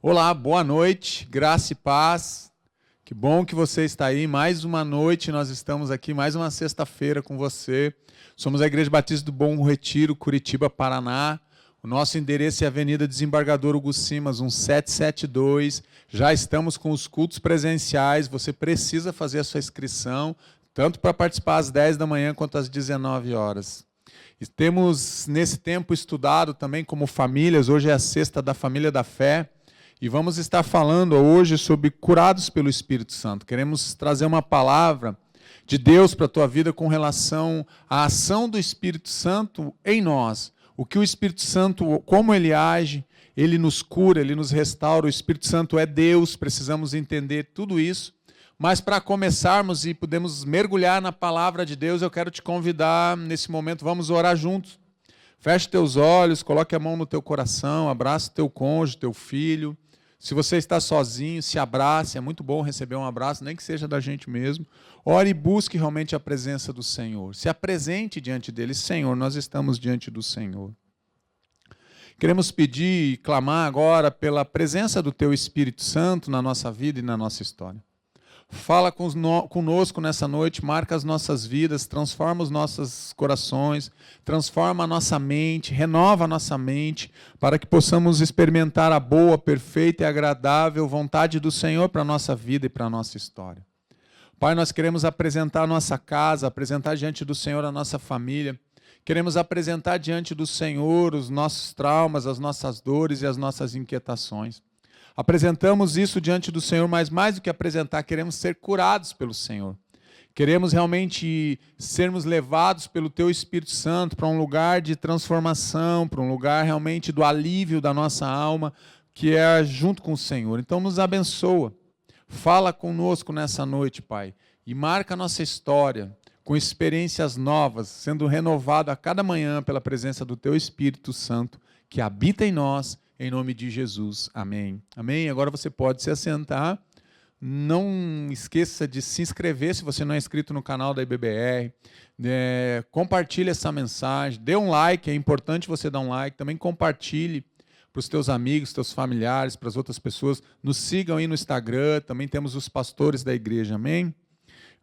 Olá, boa noite, graça e paz. Que bom que você está aí. Mais uma noite, nós estamos aqui, mais uma sexta-feira com você. Somos a Igreja Batista do Bom Retiro, Curitiba, Paraná. O nosso endereço é Avenida Desembargador Hugo Simas, 1772. Já estamos com os cultos presenciais. Você precisa fazer a sua inscrição, tanto para participar às 10 da manhã quanto às 19 horas. E temos, nesse tempo, estudado também como famílias. Hoje é a sexta da Família da Fé. E vamos estar falando hoje sobre curados pelo Espírito Santo. Queremos trazer uma palavra de Deus para a tua vida com relação à ação do Espírito Santo em nós. O que o Espírito Santo, como ele age, ele nos cura, ele nos restaura. O Espírito Santo é Deus, precisamos entender tudo isso. Mas para começarmos e podermos mergulhar na palavra de Deus, eu quero te convidar nesse momento, vamos orar juntos. Feche teus olhos, coloque a mão no teu coração, abraça teu cônjuge, teu filho. Se você está sozinho, se abrace, é muito bom receber um abraço, nem que seja da gente mesmo. Ore e busque realmente a presença do Senhor. Se apresente diante dele. Senhor, nós estamos diante do Senhor. Queremos pedir e clamar agora pela presença do teu Espírito Santo na nossa vida e na nossa história. Fala conosco nessa noite, marca as nossas vidas, transforma os nossos corações, transforma a nossa mente, renova a nossa mente, para que possamos experimentar a boa, perfeita e agradável vontade do Senhor para a nossa vida e para a nossa história. Pai, nós queremos apresentar a nossa casa, apresentar diante do Senhor a nossa família, queremos apresentar diante do Senhor os nossos traumas, as nossas dores e as nossas inquietações. Apresentamos isso diante do Senhor, mas mais do que apresentar, queremos ser curados pelo Senhor. Queremos realmente sermos levados pelo Teu Espírito Santo para um lugar de transformação, para um lugar realmente do alívio da nossa alma, que é junto com o Senhor. Então nos abençoa, fala conosco nessa noite, Pai, e marca a nossa história com experiências novas, sendo renovado a cada manhã pela presença do Teu Espírito Santo, que habita em nós, em nome de Jesus. Amém. Amém. Agora você pode se assentar. Não esqueça de se inscrever se você não é inscrito no canal da IBBR. Compartilhe essa mensagem. Dê um like, é importante você dar um like. Também compartilhe para os teus amigos, teus familiares, para as outras pessoas. Nos sigam aí no Instagram. Também temos os pastores da igreja. Amém?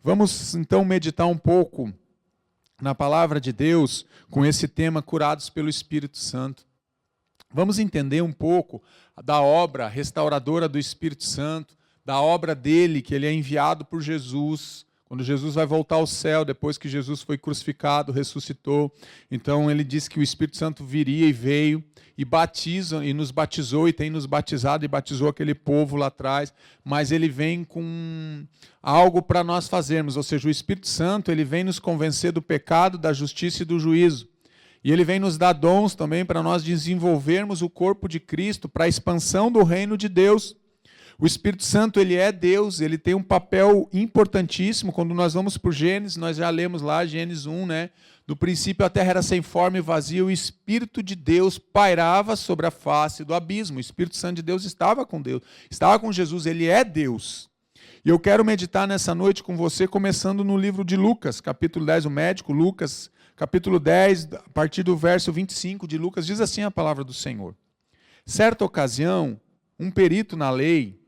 Vamos então meditar um pouco na palavra de Deus com esse tema, curados pelo Espírito Santo. Vamos entender um pouco da obra restauradora do Espírito Santo, da obra dele, que ele é enviado por Jesus, quando Jesus vai voltar ao céu, depois que Jesus foi crucificado, ressuscitou. Então ele disse que o Espírito Santo viria e veio, e batiza, e nos batizou, e tem nos batizado, e batizou aquele povo lá atrás, mas ele vem com algo para nós fazermos, ou seja, o Espírito Santo ele vem nos convencer do pecado, da justiça e do juízo. E ele vem nos dar dons também para nós desenvolvermos o corpo de Cristo para a expansão do reino de Deus. O Espírito Santo, ele é Deus, ele tem um papel importantíssimo. Quando nós vamos por Gênesis, nós já lemos lá, Gênesis 1, né? No princípio a terra era sem forma e vazia, o Espírito de Deus pairava sobre a face do abismo. O Espírito Santo de Deus estava com Deus, estava com Jesus, ele é Deus. E eu quero meditar nessa noite com você, começando no livro de Lucas, capítulo 10, o médico Lucas, capítulo 10, a partir do verso 25 de Lucas, diz assim a palavra do Senhor. Certa ocasião, um perito na lei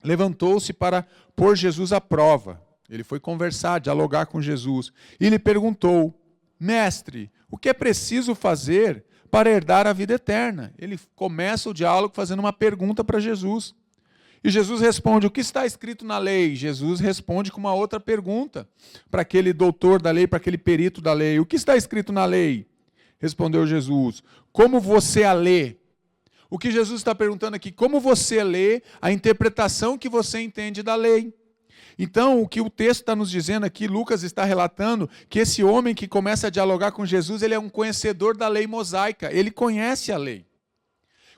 levantou-se para pôr Jesus à prova. Ele foi conversar, dialogar com Jesus, e lhe perguntou, mestre, o que é preciso fazer para herdar a vida eterna? Ele começa o diálogo fazendo uma pergunta para Jesus. E Jesus responde, o que está escrito na lei? Jesus responde com uma outra pergunta para aquele doutor da lei, para aquele perito da lei. O que está escrito na lei? Respondeu Jesus, como você a lê? O que Jesus está perguntando aqui, como você lê a interpretação que você entende da lei? Então, o que o texto está nos dizendo aqui, Lucas está relatando que esse homem que começa a dialogar com Jesus, ele é um conhecedor da lei mosaica, ele conhece a lei.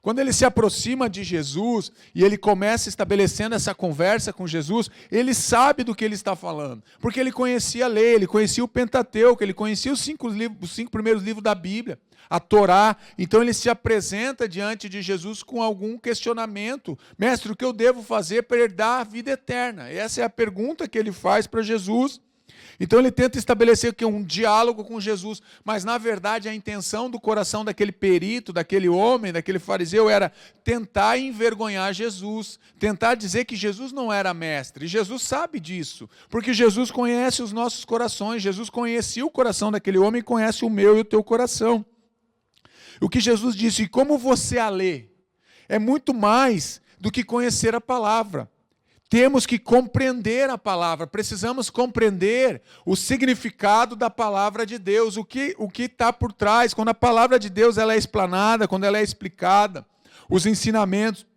Quando ele se aproxima de Jesus e ele começa estabelecendo essa conversa com Jesus, ele sabe do que ele está falando, porque ele conhecia a lei, ele conhecia o Pentateuco, ele conhecia os cinco primeiros livros da Bíblia, a Torá. Então ele se apresenta diante de Jesus com algum questionamento. Mestre, o que eu devo fazer para herdar a vida eterna? Essa é a pergunta que ele faz para Jesus. Então ele tenta estabelecer aqui um diálogo com Jesus, mas na verdade a intenção do coração daquele perito, daquele homem, daquele fariseu era tentar envergonhar Jesus, tentar dizer que Jesus não era mestre. E Jesus sabe disso, porque Jesus conhece os nossos corações, Jesus conhecia o coração daquele homem e conhece o meu e o teu coração. O que Jesus disse, e como você a lê, é muito mais do que conhecer a palavra. Temos que compreender a palavra, precisamos compreender o significado da palavra de Deus, o que está por trás, quando a palavra de Deus ela é explanada, quando ela é explicada, os ensinamentos,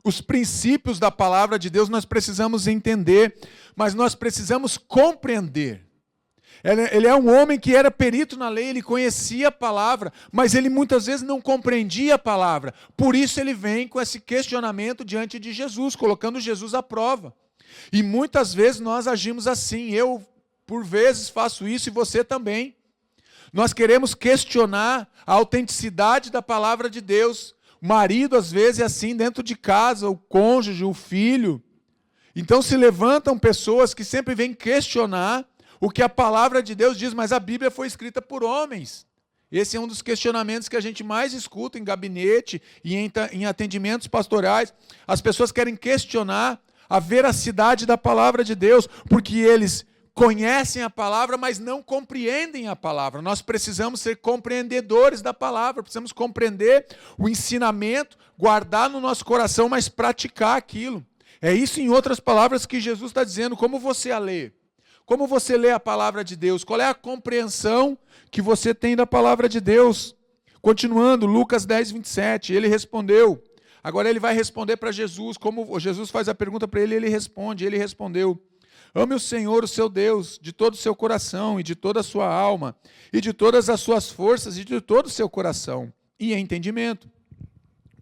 os princípios da palavra de Deus nós precisamos entender, mas nós precisamos compreender. Ele é um homem que era perito na lei, ele conhecia a palavra, mas ele muitas vezes não compreendia a palavra. Por isso ele vem com esse questionamento diante de Jesus, colocando Jesus à prova. E muitas vezes nós agimos assim. Eu, por vezes, faço isso e você também. Nós queremos questionar a autenticidade da palavra de Deus. O marido, às vezes, é assim dentro de casa, o cônjuge, o filho. Então se levantam pessoas que sempre vêm questionar o que a palavra de Deus diz, mas a Bíblia foi escrita por homens. Esse é um dos questionamentos que a gente mais escuta em gabinete e em atendimentos pastorais. As pessoas querem questionar a veracidade da palavra de Deus, porque eles conhecem a palavra, mas não compreendem a palavra. Nós precisamos ser compreendedores da palavra, precisamos compreender o ensinamento, guardar no nosso coração, mas praticar aquilo. É isso, em outras palavras, que Jesus está dizendo. Como você a lê? Como você lê a palavra de Deus? Qual é a compreensão que você tem da palavra de Deus? Continuando, Lucas 10, 27, ele respondeu. Agora ele vai responder para Jesus. Como Jesus faz a pergunta para ele, ele responde. Ele respondeu: ame o Senhor, o seu Deus, de todo o seu coração e de toda a sua alma, e de todas as suas forças e de todo o seu coração e entendimento.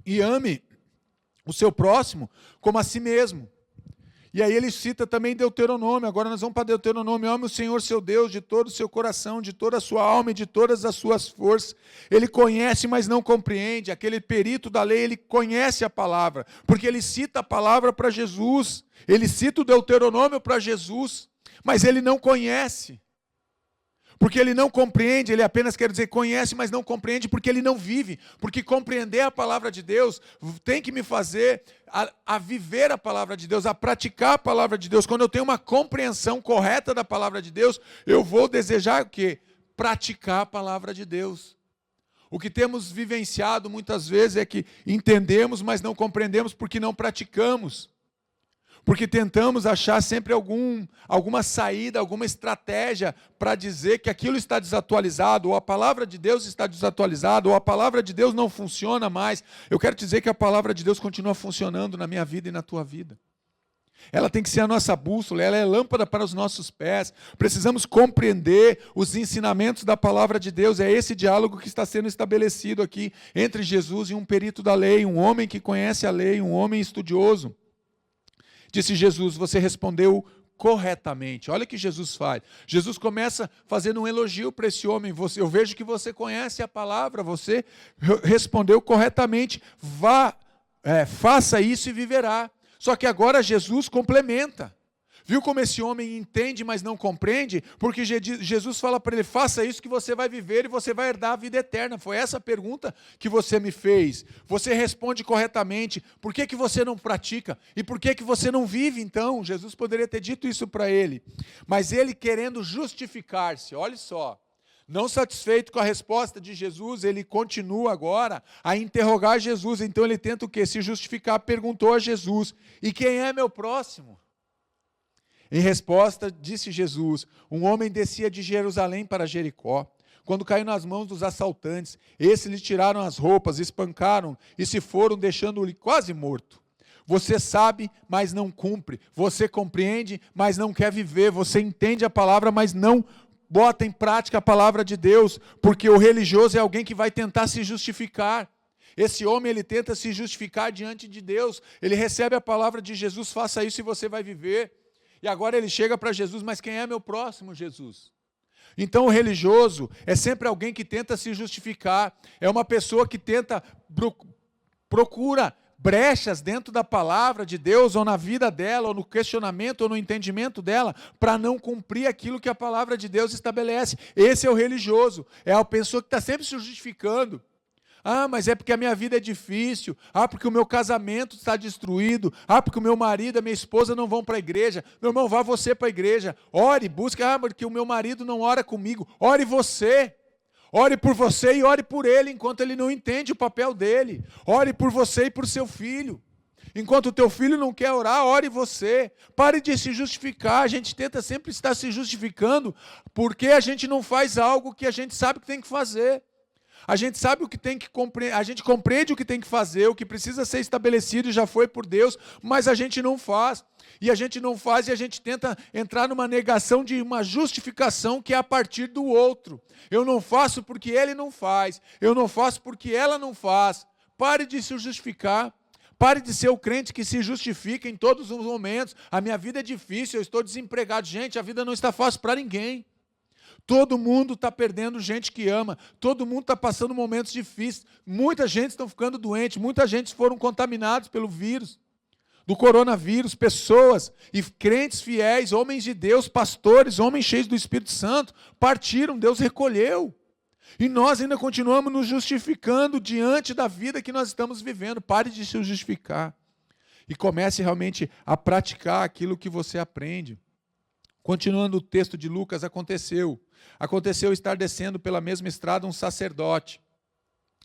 E ame o seu próximo como a si mesmo. E aí ele cita também Deuteronômio. Agora nós vamos para Deuteronômio. Ame o Senhor seu Deus de todo o seu coração, de toda a sua alma e de todas as suas forças. Ele conhece, mas não compreende. Aquele perito da lei, ele conhece a palavra, porque ele cita a palavra para Jesus. Ele cita o Deuteronômio para Jesus, mas ele não conhece. Porque ele não compreende, ele apenas quer dizer conhece, mas não compreende porque ele não vive. Porque compreender a palavra de Deus tem que me fazer a viver a palavra de Deus, a praticar a palavra de Deus. Quando eu tenho uma compreensão correta da palavra de Deus, eu vou desejar o quê? Praticar a palavra de Deus. O que temos vivenciado muitas vezes é que entendemos, mas não compreendemos porque não praticamos. Porque tentamos achar sempre alguma saída, alguma estratégia para dizer que aquilo está desatualizado, ou a palavra de Deus está desatualizada, ou a palavra de Deus não funciona mais. Eu quero te dizer que a palavra de Deus continua funcionando na minha vida e na tua vida. Ela tem que ser a nossa bússola, ela é lâmpada para os nossos pés. Precisamos compreender os ensinamentos da palavra de Deus. É esse diálogo que está sendo estabelecido aqui entre Jesus e um perito da lei, um homem que conhece a lei, um homem estudioso. Disse Jesus: você respondeu corretamente. Olha o que Jesus faz. Jesus começa fazendo um elogio para esse homem. Eu vejo que você conhece a palavra, você respondeu corretamente. Faça isso e viverá. Só que agora Jesus complementa. Viu como esse homem entende, mas não compreende? Porque Jesus fala para ele: faça isso que você vai viver e você vai herdar a vida eterna. Foi essa a pergunta que você me fez. Você responde corretamente. Por que você não pratica? E por que você não vive, então? Jesus poderia ter dito isso para ele. Mas ele, querendo justificar-se, olha só. Não satisfeito com a resposta de Jesus, ele continua agora a interrogar Jesus. Então ele tenta o quê? Se justificar. Perguntou a Jesus: e quem é meu próximo? Em resposta, disse Jesus: um homem descia de Jerusalém para Jericó, quando caiu nas mãos dos assaltantes. Esses lhe tiraram as roupas, espancaram e se foram, deixando-o quase morto. Você sabe, mas não cumpre. Você compreende, mas não quer viver. Você entende a palavra, mas não bota em prática a palavra de Deus, porque o religioso é alguém que vai tentar se justificar. Esse homem, ele tenta se justificar diante de Deus. Ele recebe a palavra de Jesus: faça isso e você vai viver. E agora ele chega para Jesus: mas quem é meu próximo, Jesus? Então o religioso é sempre alguém que tenta se justificar, é uma pessoa que procura brechas dentro da palavra de Deus, ou na vida dela, ou no questionamento, ou no entendimento dela, para não cumprir aquilo que a palavra de Deus estabelece. Esse é o religioso, é a pessoa que está sempre se justificando. Mas é porque a minha vida é difícil. Porque o meu casamento está destruído. Porque o meu marido, a minha esposa não vão para a igreja. Meu irmão, vá você para a igreja. Ore, busque. Porque o meu marido não ora comigo. Ore você. Ore por você e ore por ele, enquanto ele não entende o papel dele. Ore por você e por seu filho. Enquanto o teu filho não quer orar, ore você. Pare de se justificar. A gente tenta sempre estar se justificando porque a gente não faz algo que a gente sabe que tem que fazer. A gente sabe o que tem que compreender, a gente compreende o que tem que fazer, o que precisa ser estabelecido e já foi por Deus, mas a gente não faz. E a gente não faz e a gente tenta entrar numa negação de uma justificação que é a partir do outro. Eu não faço porque ele não faz, eu não faço porque ela não faz. Pare de se justificar. Pare de ser o crente que se justifica em todos os momentos. A minha vida é difícil, eu estou desempregado. Gente, a vida não está fácil para ninguém. Todo mundo está perdendo gente que ama, todo mundo está passando momentos difíceis, muita gente está ficando doente, muita gente foram contaminados pelo vírus, do coronavírus, pessoas e crentes fiéis, homens de Deus, pastores, homens cheios do Espírito Santo, partiram, Deus recolheu. E nós ainda continuamos nos justificando diante da vida que nós estamos vivendo. Pare de se justificar e comece realmente a praticar aquilo que você aprende. Continuando o texto de Lucas, aconteceu estar descendo pela mesma estrada um sacerdote.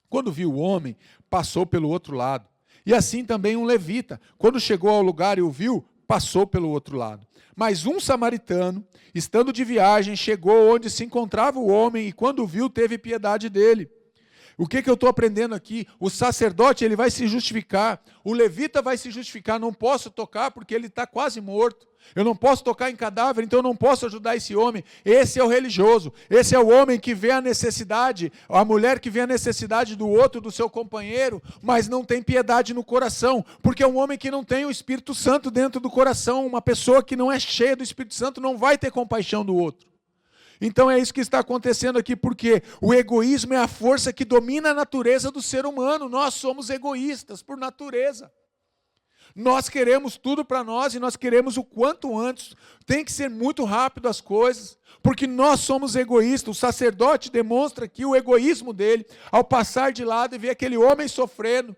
Quando viu o homem, passou pelo outro lado. E assim também um levita. Quando chegou ao lugar e o viu, passou pelo outro lado. Mas um samaritano, estando de viagem, chegou onde se encontrava o homem e quando o viu, teve piedade dele. O que eu estou aprendendo aqui? O sacerdote ele vai se justificar, o levita vai se justificar, não posso tocar porque ele está quase morto. Eu não posso tocar em cadáver, então eu não posso ajudar esse homem. Esse é o religioso, esse é o homem que vê a necessidade, a mulher que vê a necessidade do outro, do seu companheiro, mas não tem piedade no coração, porque é um homem que não tem o Espírito Santo dentro do coração. Uma pessoa que não é cheia do Espírito Santo não vai ter compaixão do outro. Então é isso que está acontecendo aqui, porque o egoísmo é a força que domina a natureza do ser humano. Nós somos egoístas por natureza. Nós queremos tudo para nós e nós queremos o quanto antes. Tem que ser muito rápido as coisas, porque nós somos egoístas. O sacerdote demonstra aqui o egoísmo dele ao passar de lado e ver aquele homem sofrendo.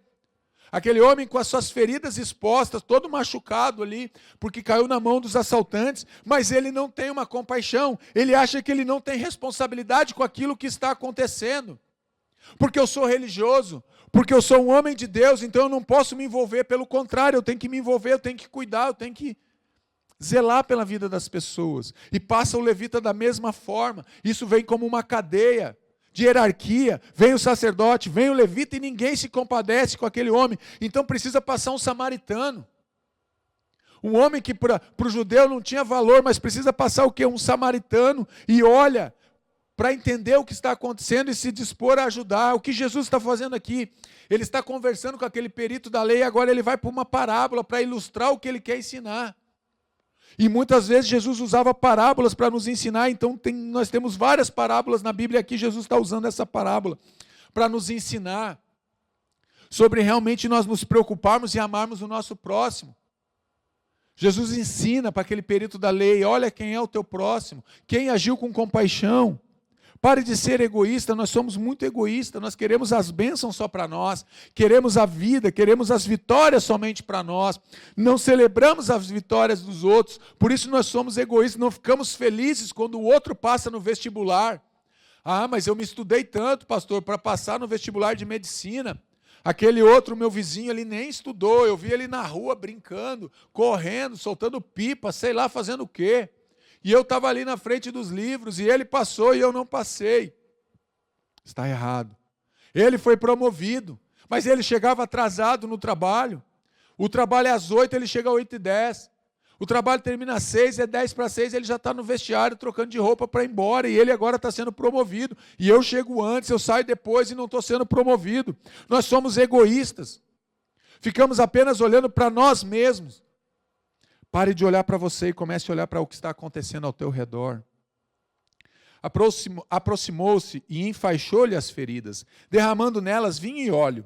Aquele homem com as suas feridas expostas, todo machucado ali, porque caiu na mão dos assaltantes, mas ele não tem uma compaixão, ele acha que ele não tem responsabilidade com aquilo que está acontecendo. Porque eu sou religioso, porque eu sou um homem de Deus, então eu não posso me envolver, pelo contrário, eu tenho que me envolver, eu tenho que cuidar, eu tenho que zelar pela vida das pessoas. E passa o levita da mesma forma, isso vem como uma cadeia de hierarquia, vem o sacerdote, vem o levita e ninguém se compadece com aquele homem, então precisa passar um samaritano. Um homem que para o judeu não tinha valor, mas precisa passar o quê? Um samaritano, e olha, para entender o que está acontecendo e se dispor a ajudar. O que Jesus está fazendo aqui? Ele está conversando com aquele perito da lei, agora ele vai para uma parábola para ilustrar o que ele quer ensinar. E muitas vezes Jesus usava parábolas para nos ensinar, então nós temos várias parábolas na Bíblia, aqui Jesus está usando essa parábola para nos ensinar sobre realmente nós nos preocuparmos e amarmos o nosso próximo. Jesus ensina para aquele perito da lei, olha quem é o teu próximo, quem agiu com compaixão. Pare de ser egoísta, nós somos muito egoístas, nós queremos as bênçãos só para nós, queremos a vida, queremos as vitórias somente para nós, não celebramos as vitórias dos outros, por isso nós somos egoístas, não ficamos felizes quando o outro passa no vestibular. Mas eu me estudei tanto, pastor, para passar no vestibular de medicina. Aquele outro, meu vizinho, ele nem estudou, eu vi ele na rua brincando, correndo, soltando pipa, sei lá, fazendo o quê. E eu estava ali na frente dos livros, e ele passou e eu não passei. Está errado. Ele foi promovido, mas ele chegava atrasado no trabalho. O trabalho é às 8, ele chega às 8h10. O trabalho termina às 6, é 10:06, ele já está no vestiário trocando de roupa para ir embora, e ele agora está sendo promovido. E eu chego antes, eu saio depois e não estou sendo promovido. Nós somos egoístas. Ficamos apenas olhando para nós mesmos. Pare de olhar para você e comece a olhar para o que está acontecendo ao teu redor. Aproximou-se e enfaixou-lhe as feridas, derramando nelas vinho e óleo.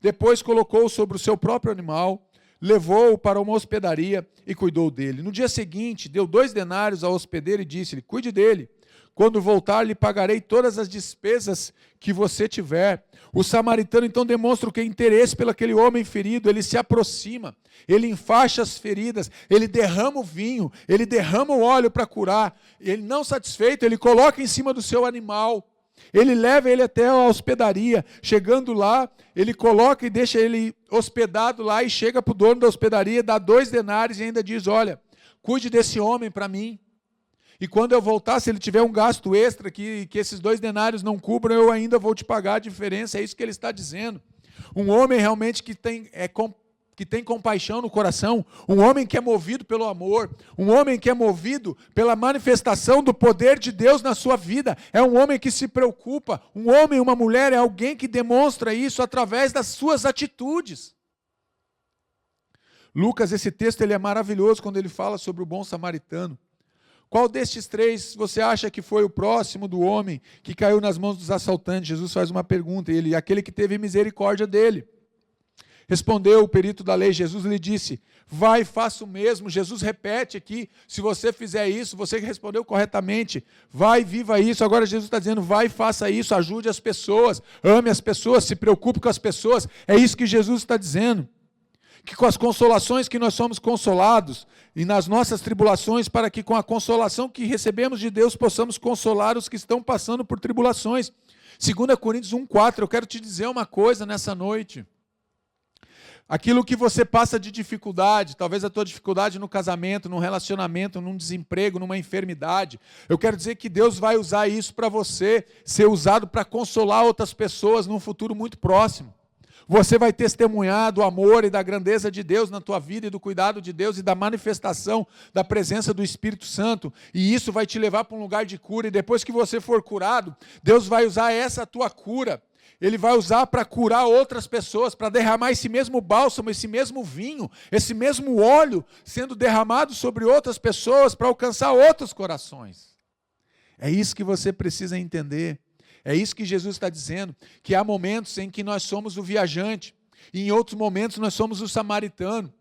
Depois colocou-o sobre o seu próprio animal, levou-o para uma hospedaria e cuidou dele. No dia seguinte, deu 2 denários ao hospedeiro e disse-lhe: cuide dele. Quando voltar, lhe pagarei todas as despesas que você tiver. O samaritano então demonstra o que é interesse pelo aquele homem ferido. Ele se aproxima, ele enfaixa as feridas, ele derrama o vinho, ele derrama o óleo para curar. Ele, não satisfeito, ele coloca em cima do seu animal. Ele leva ele até a hospedaria. Chegando lá, ele coloca e deixa ele hospedado lá e chega para o dono da hospedaria, dá 2 denários e ainda diz: olha, cuide desse homem para mim. E quando eu voltar, se ele tiver um gasto extra que esses 2 denários não cubram, eu ainda vou te pagar a diferença. É isso que ele está dizendo. Um homem realmente que tem compaixão no coração, um homem que é movido pelo amor, um homem que é movido pela manifestação do poder de Deus na sua vida, é um homem que se preocupa, um homem, uma mulher, é alguém que demonstra isso através das suas atitudes. Lucas, esse texto ele é maravilhoso quando ele fala sobre o bom samaritano. Qual destes 3 você acha que foi o próximo do homem que caiu nas mãos dos assaltantes? Jesus faz uma pergunta, e ele: aquele que teve misericórdia dele. Respondeu o perito da lei. Jesus lhe disse: vai e faça o mesmo. Jesus repete aqui: se você fizer isso, você respondeu corretamente, vai e viva isso. Agora Jesus está dizendo: vai e faça isso, ajude as pessoas, ame as pessoas, se preocupe com as pessoas. É isso que Jesus está dizendo. Que com as consolações que nós somos consolados, e nas nossas tribulações, para que com a consolação que recebemos de Deus, possamos consolar os que estão passando por tribulações. 2 Coríntios 1,4, eu quero te dizer uma coisa nessa noite. Aquilo que você passa de dificuldade, talvez a tua dificuldade no casamento, num relacionamento, num desemprego, numa enfermidade, eu quero dizer que Deus vai usar isso para você, ser usado para consolar outras pessoas num futuro muito próximo. Você vai testemunhar do amor e da grandeza de Deus na tua vida e do cuidado de Deus e da manifestação da presença do Espírito Santo. E isso vai te levar para um lugar de cura. E depois que você for curado, Deus vai usar essa tua cura. Ele vai usar para curar outras pessoas, para derramar esse mesmo bálsamo, esse mesmo vinho, esse mesmo óleo sendo derramado sobre outras pessoas para alcançar outros corações. É isso que você precisa entender. É isso que Jesus está dizendo, que há momentos em que nós somos o viajante, e em outros momentos nós somos o samaritano.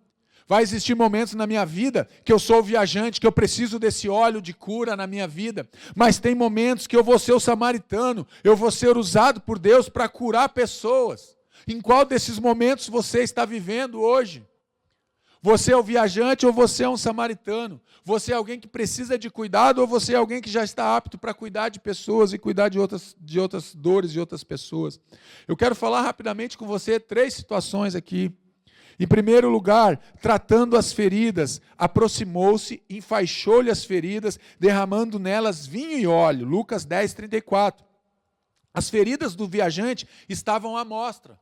Vai existir momentos na minha vida que eu sou o viajante, que eu preciso desse óleo de cura na minha vida, mas tem momentos que eu vou ser o samaritano, eu vou ser usado por Deus para curar pessoas. Em qual desses momentos você está vivendo hoje? Você é o viajante ou você é um samaritano? Você é alguém que precisa de cuidado ou você é alguém que já está apto para cuidar de pessoas e cuidar de outras dores de outras pessoas? Eu quero falar rapidamente com você 3 situações aqui. Em primeiro lugar, tratando as feridas, aproximou-se, enfaixou-lhe as feridas, derramando nelas vinho e óleo. Lucas 10, 34. As feridas do viajante estavam à mostra.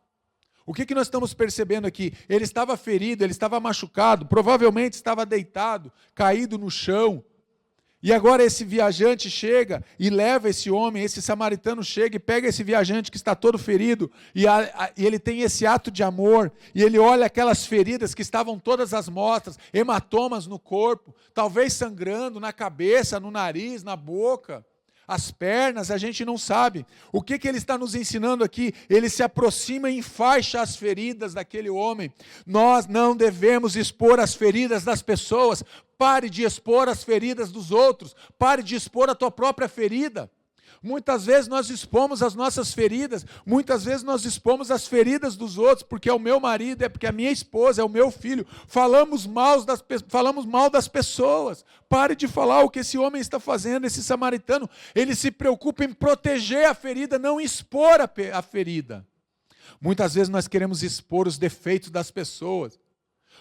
O que nós estamos percebendo aqui? Ele estava ferido, ele estava machucado, provavelmente estava deitado, caído no chão. E agora esse viajante chega e leva esse homem, esse samaritano chega e pega esse viajante que está todo ferido, e ele tem esse ato de amor, e ele olha aquelas feridas que estavam todas às mostras, hematomas no corpo, talvez sangrando na cabeça, no nariz, na boca. As pernas, a gente não sabe. O que ele está nos ensinando aqui? Ele se aproxima e enfaixa as feridas daquele homem. Nós não devemos expor as feridas das pessoas. Pare de expor as feridas dos outros. Pare de expor a tua própria ferida. Muitas vezes nós expomos as nossas feridas, muitas vezes nós expomos as feridas dos outros, porque é o meu marido, é porque é a minha esposa, é o meu filho. Falamos mal das pessoas. Pare de falar o que esse homem está fazendo, esse samaritano. Ele se preocupa em proteger a ferida, não expor a ferida. Muitas vezes nós queremos expor os defeitos das pessoas,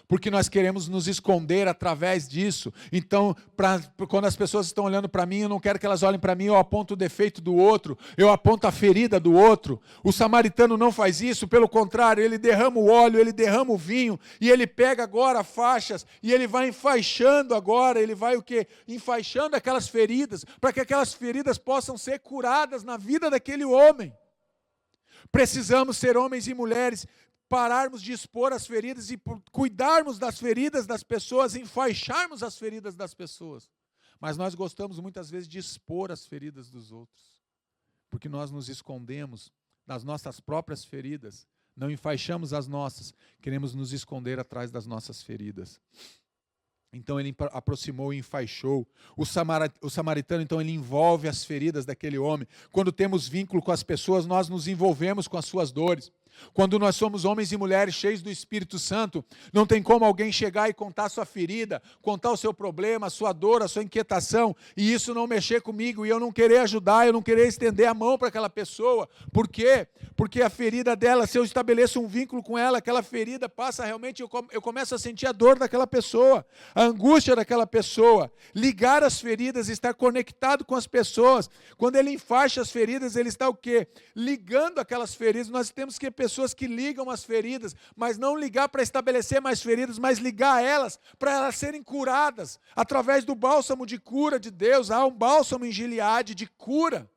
porque nós queremos nos esconder através disso. Então, quando as pessoas estão olhando para mim, eu não quero que elas olhem para mim, eu aponto o defeito do outro, eu aponto a ferida do outro. O samaritano não faz isso, pelo contrário, ele derrama o óleo, ele derrama o vinho, e ele pega agora faixas, e ele vai enfaixando agora, ele vai o quê? Enfaixando aquelas feridas, para que aquelas feridas possam ser curadas na vida daquele homem. Precisamos ser homens e mulheres, pararmos de expor as feridas e cuidarmos das feridas das pessoas, enfaixarmos as feridas das pessoas. Mas nós gostamos muitas vezes de expor as feridas dos outros, porque nós nos escondemos nas nossas próprias feridas, não enfaixamos as nossas, queremos nos esconder atrás das nossas feridas. Então ele aproximou e enfaixou. O samaritano, então, ele envolve as feridas daquele homem. Quando temos vínculo com as pessoas, nós nos envolvemos com as suas dores. Quando nós somos homens e mulheres cheios do Espírito Santo, não tem como alguém chegar e contar a sua ferida, contar o seu problema, a sua dor, a sua inquietação, e isso não mexer comigo, e eu não querer ajudar, eu não querer estender a mão para aquela pessoa. Por quê? Porque a ferida dela, se eu estabeleço um vínculo com ela, aquela ferida passa realmente, eu começo a sentir a dor daquela pessoa, a angústia daquela pessoa. Ligar as feridas, estar conectado com as pessoas. Quando ele enfaixa as feridas, ele está o quê? Ligando aquelas feridas. Nós temos que pessoas que ligam as feridas, mas não ligar para estabelecer mais feridas, mas ligar elas para elas serem curadas, através do bálsamo de cura de Deus. Há um bálsamo em Gileade de cura.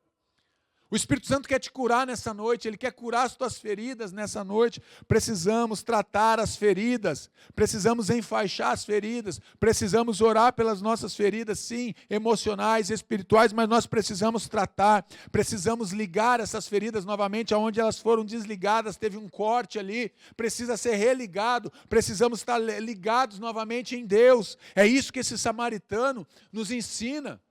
O Espírito Santo quer te curar nessa noite, Ele quer curar as tuas feridas nessa noite. Precisamos tratar as feridas, precisamos enfaixar as feridas, precisamos orar pelas nossas feridas, sim, emocionais, espirituais, mas nós precisamos tratar, precisamos ligar essas feridas novamente, aonde elas foram desligadas, teve um corte ali, precisa ser religado, precisamos estar ligados novamente em Deus. É isso que esse samaritano nos ensina.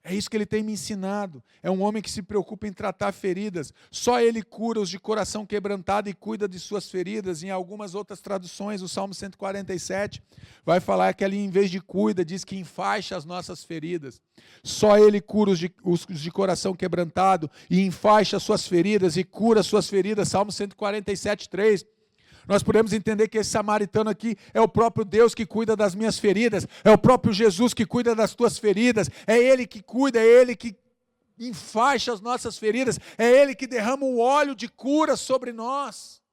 É isso que ele tem me ensinado. É um homem que se preocupa em tratar feridas. Só ele cura os de coração quebrantado e cuida de suas feridas. Em algumas outras traduções, o Salmo 147 vai falar que ali, em vez de cuida, diz que enfaixa as nossas feridas. Só ele cura os de coração quebrantado e enfaixa as suas feridas e cura as suas feridas. Salmo 147, 3. Nós podemos entender que esse samaritano aqui é o próprio Deus que cuida das minhas feridas, é o próprio Jesus que cuida das tuas feridas, é Ele que cuida, é Ele que enfaixa as nossas feridas, é Ele que derrama o óleo de cura sobre nós.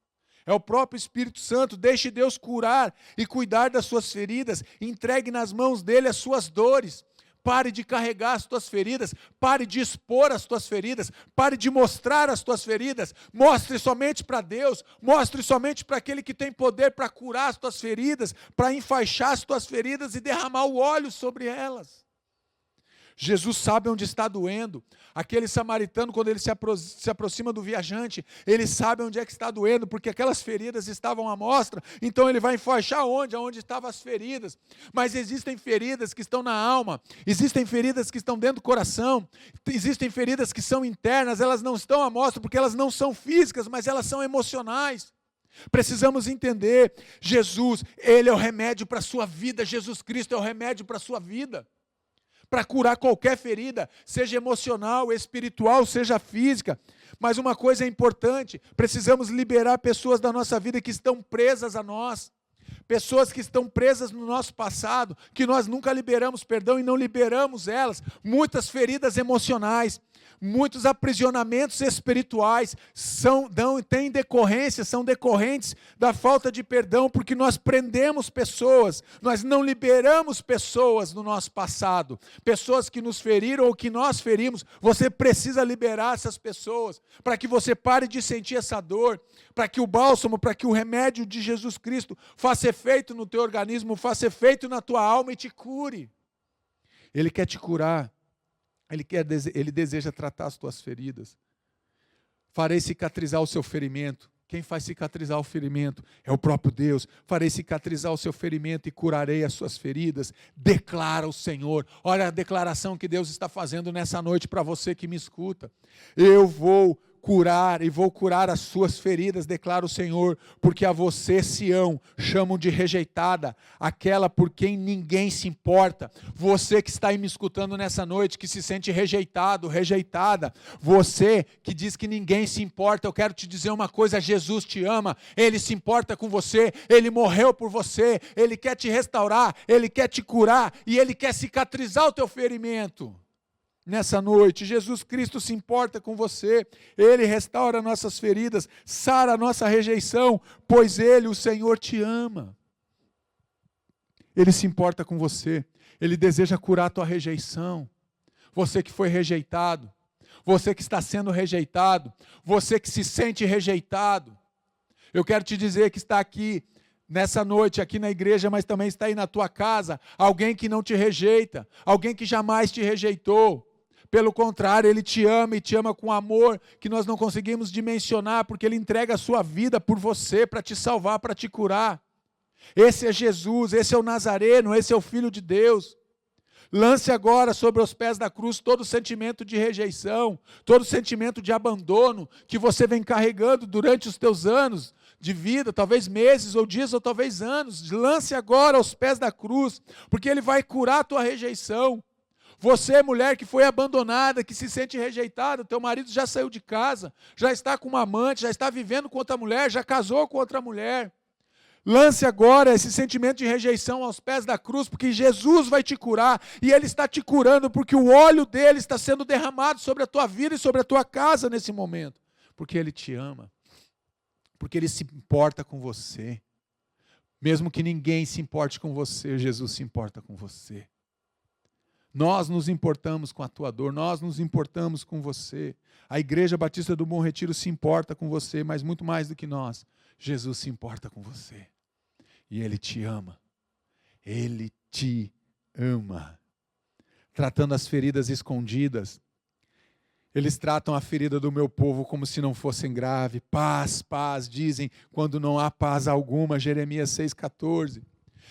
É o próprio Espírito Santo. Deixe Deus curar e cuidar das suas feridas, entregue nas mãos dEle as suas dores. Pare de carregar as tuas feridas, pare de expor as tuas feridas, pare de mostrar as tuas feridas, mostre somente para Deus, mostre somente para aquele que tem poder para curar as tuas feridas, para enfaixar as tuas feridas e derramar o óleo sobre elas. Jesus sabe onde está doendo. Aquele samaritano, quando ele se aproxima do viajante, ele sabe onde é que está doendo, porque aquelas feridas estavam à mostra, então ele vai enfaixar onde estavam as feridas. Mas existem feridas que estão na alma, existem feridas que estão dentro do coração, existem feridas que são internas, elas não estão à mostra, porque elas não são físicas, mas elas são emocionais. Precisamos entender, Jesus, Ele é o remédio para a sua vida, Jesus Cristo é o remédio para a sua vida. Para curar qualquer ferida, seja emocional, espiritual, seja física. Mas uma coisa é importante, precisamos liberar pessoas da nossa vida que estão presas a nós. Pessoas que estão presas no nosso passado, que nós nunca liberamos perdão e não liberamos elas. Muitas feridas emocionais, muitos aprisionamentos espirituais são decorrentes da falta de perdão, porque nós prendemos pessoas, nós não liberamos pessoas no nosso passado, pessoas que nos feriram ou que nós ferimos. Você precisa liberar essas pessoas, para que você pare de sentir essa dor, para que o bálsamo, para que o remédio de Jesus Cristo faça efeito no teu organismo, faça efeito na tua alma e te cure. Ele quer te curar. Ele deseja tratar as tuas feridas. Farei cicatrizar o seu ferimento. Quem faz cicatrizar o ferimento é o próprio Deus. Farei cicatrizar o seu ferimento e curarei as suas feridas. Declara o Senhor. Olha a declaração que Deus está fazendo nessa noite para você que me escuta. Eu vou curar e vou curar as suas feridas, declara o Senhor, porque a você, Sião, chamam de rejeitada, aquela por quem ninguém se importa. Você que está aí me escutando nessa noite, que se sente rejeitado, rejeitada, você que diz que ninguém se importa, eu quero te dizer uma coisa: Jesus te ama, Ele se importa com você, Ele morreu por você, Ele quer te restaurar, Ele quer te curar e Ele quer cicatrizar o teu ferimento. Nessa noite, Jesus Cristo se importa com você, Ele restaura nossas feridas, sara a nossa rejeição, pois Ele, o Senhor, te ama. Ele se importa com você, Ele deseja curar a tua rejeição. Você que foi rejeitado, você que está sendo rejeitado, você que se sente rejeitado, eu quero te dizer que está aqui, nessa noite, aqui na igreja, mas também está aí na tua casa, alguém que não te rejeita, alguém que jamais te rejeitou. Pelo contrário, Ele te ama e te ama com amor que nós não conseguimos dimensionar, porque Ele entrega a sua vida por você, para te salvar, para te curar. Esse é Jesus, esse é o Nazareno, esse é o Filho de Deus. Lance agora sobre os pés da cruz todo sentimento de rejeição, todo sentimento de abandono que você vem carregando durante os teus anos de vida, talvez meses ou dias ou talvez anos. Lance agora aos pés da cruz, porque Ele vai curar a tua rejeição. Você, mulher que foi abandonada, que se sente rejeitada, teu marido já saiu de casa, já está com uma amante, já está vivendo com outra mulher, já casou com outra mulher. Lance agora esse sentimento de rejeição aos pés da cruz, porque Jesus vai te curar, e Ele está te curando, porque o óleo dele está sendo derramado sobre a tua vida e sobre a tua casa nesse momento, porque Ele te ama, porque Ele se importa com você, mesmo que ninguém se importe com você, Jesus se importa com você. Nós nos importamos com a tua dor, nós nos importamos com você, a Igreja Batista do Bom Retiro se importa com você, mas muito mais do que nós, Jesus se importa com você. E Ele te ama. Ele te ama. Tratando as feridas escondidas. Eles tratam a ferida do meu povo como se não fossem grave. Paz, paz, dizem, quando não há paz alguma. Jeremias 6,14.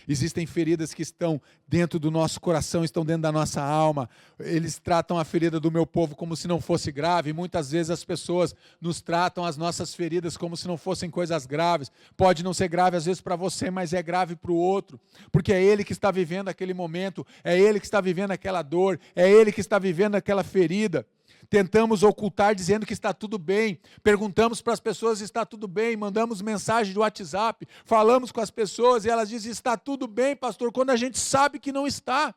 Existem feridas que estão dentro do nosso coração, estão dentro da nossa alma. Eles tratam a ferida do meu povo como se não fosse grave. Muitas vezes as pessoas nos tratam as nossas feridas como se não fossem coisas graves. Pode não ser grave às vezes para você, mas é grave para o outro. Porque é ele que está vivendo aquele momento, é ele que está vivendo aquela dor, é ele que está vivendo aquela ferida. Tentamos ocultar dizendo que está tudo bem, perguntamos para as pessoas se está tudo bem, mandamos mensagem do WhatsApp, falamos com as pessoas e elas dizem, está tudo bem, pastor, quando a gente sabe que não está.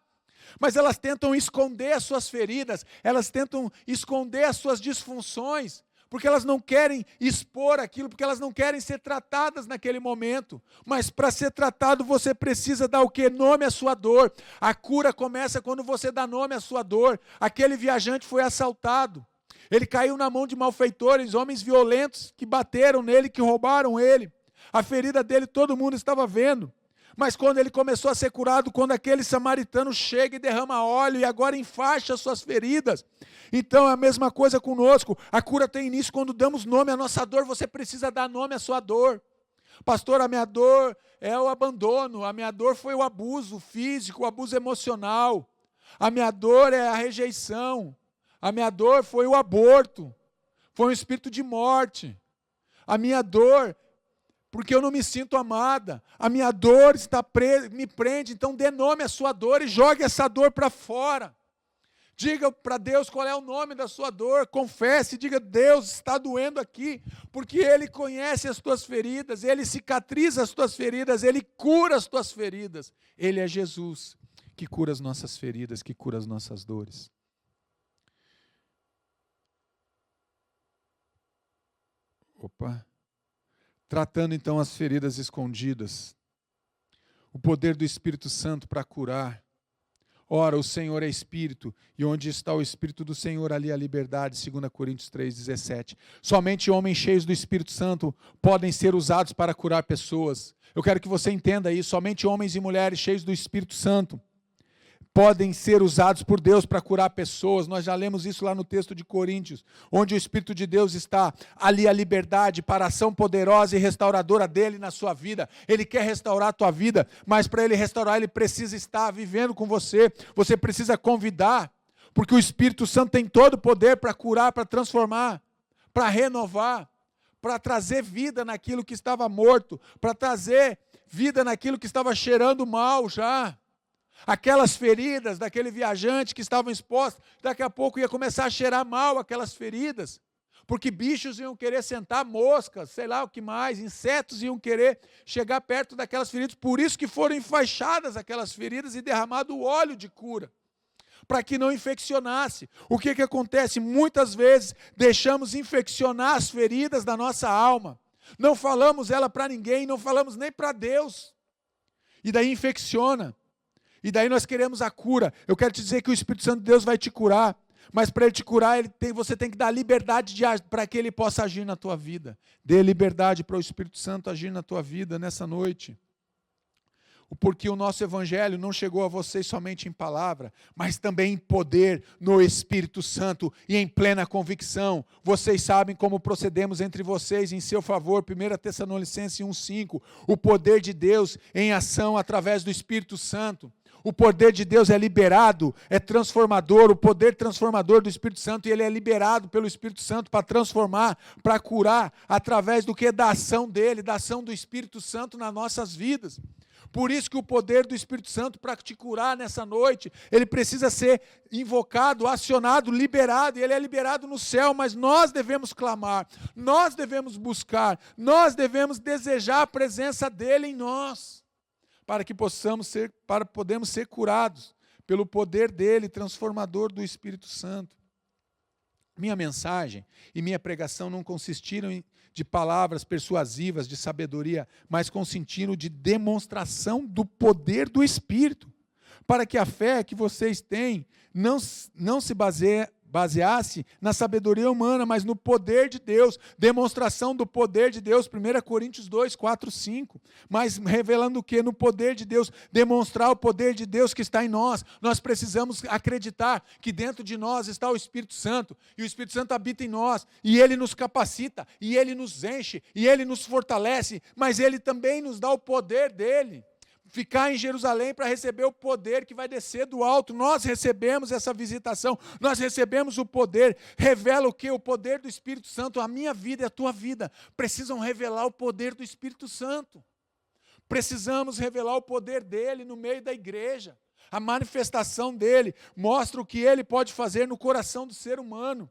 Mas elas tentam esconder as suas feridas, elas tentam esconder as suas disfunções, porque elas não querem expor aquilo, porque elas não querem ser tratadas naquele momento. Mas para ser tratado você precisa dar o quê? Nome à sua dor. A cura começa quando você dá nome à sua dor. Aquele viajante foi assaltado. Ele caiu na mão de malfeitores, homens violentos que bateram nele, que roubaram ele. A ferida dele todo mundo estava vendo. Mas quando ele começou a ser curado, quando aquele samaritano chega e derrama óleo e agora enfaixa as suas feridas. Então é a mesma coisa conosco. A cura tem início quando damos nome à nossa dor. Você precisa dar nome à sua dor. Pastor, a minha dor é o abandono. A minha dor foi o abuso físico, o abuso emocional. A minha dor é a rejeição. A minha dor foi o aborto. Foi um espírito de morte. A minha dor porque eu não me sinto amada, a minha dor me prende, então dê nome à sua dor e jogue essa dor para fora. Diga para Deus qual é o nome da sua dor, confesse, diga, Deus, está doendo aqui, porque Ele conhece as tuas feridas, Ele cicatriza as tuas feridas, Ele cura as tuas feridas. Ele é Jesus, que cura as nossas feridas, que cura as nossas dores. Tratando então as feridas escondidas, o poder do Espírito Santo para curar. Ora, o Senhor é Espírito, e onde está o Espírito do Senhor, ali há liberdade, 2 Coríntios 3,17. Somente homens cheios do Espírito Santo podem ser usados para curar pessoas. Eu quero que você entenda isso, somente homens e mulheres cheios do Espírito Santo podem ser usados por Deus para curar pessoas. Nós já lemos isso lá no texto de Coríntios, onde o Espírito de Deus está, ali a liberdade para a ação poderosa e restauradora dele na sua vida. Ele quer restaurar a tua vida, mas para ele restaurar, ele precisa estar vivendo com você. Você precisa convidar, porque o Espírito Santo tem todo o poder para curar, para transformar, para renovar, para trazer vida naquilo que estava morto, para trazer vida naquilo que estava cheirando mal já. Aquelas feridas daquele viajante que estavam expostas, daqui a pouco ia começar a cheirar mal aquelas feridas, porque bichos iam querer sentar, moscas, sei lá o que mais, insetos iam querer chegar perto daquelas feridas, por isso que foram enfaixadas aquelas feridas e derramado o óleo de cura, para que não infeccionasse. O que acontece? Muitas vezes deixamos infeccionar as feridas da nossa alma, não falamos ela para ninguém, não falamos nem para Deus, e daí infecciona. E daí nós queremos a cura. Eu quero te dizer que o Espírito Santo de Deus vai te curar. Mas para Ele te curar, você tem que dar liberdade para que Ele possa agir na tua vida. Dê liberdade para o Espírito Santo agir na tua vida nessa noite. Porque o nosso evangelho não chegou a vocês somente em palavra, mas também em poder no Espírito Santo e em plena convicção. Vocês sabem como procedemos entre vocês em seu favor. 1 Tessalonicenses 1,5. O poder de Deus em ação através do Espírito Santo. O poder de Deus é liberado, é transformador, o poder transformador do Espírito Santo, e ele é liberado pelo Espírito Santo para transformar, para curar, através do que? Da ação dele, da ação do Espírito Santo nas nossas vidas. Por isso que o poder do Espírito Santo para te curar nessa noite, ele precisa ser invocado, acionado, liberado, e ele é liberado no céu, mas nós devemos clamar, nós devemos buscar, nós devemos desejar a presença dele em nós, para que podermos ser curados pelo poder dele, transformador do Espírito Santo. Minha mensagem e minha pregação não consistiram de palavras persuasivas, de sabedoria, mas consistiram de demonstração do poder do Espírito, para que a fé que vocês têm não se baseasse na sabedoria humana, mas no poder de Deus, demonstração do poder de Deus, 1 Coríntios 2, 4, 5, mas revelando o que? No poder de Deus, demonstrar o poder de Deus que está em nós. Nós precisamos acreditar que dentro de nós está o Espírito Santo, e o Espírito Santo habita em nós, e ele nos capacita, e ele nos enche, e ele nos fortalece, mas ele também nos dá o poder dele. Ficar em Jerusalém para receber o poder que vai descer do alto. Nós recebemos essa visitação, nós recebemos o poder. Revela o que? O poder do Espírito Santo. A minha vida e a tua vida precisam revelar o poder do Espírito Santo. Precisamos revelar o poder dele no meio da igreja. A manifestação dele mostra o que ele pode fazer no coração do ser humano.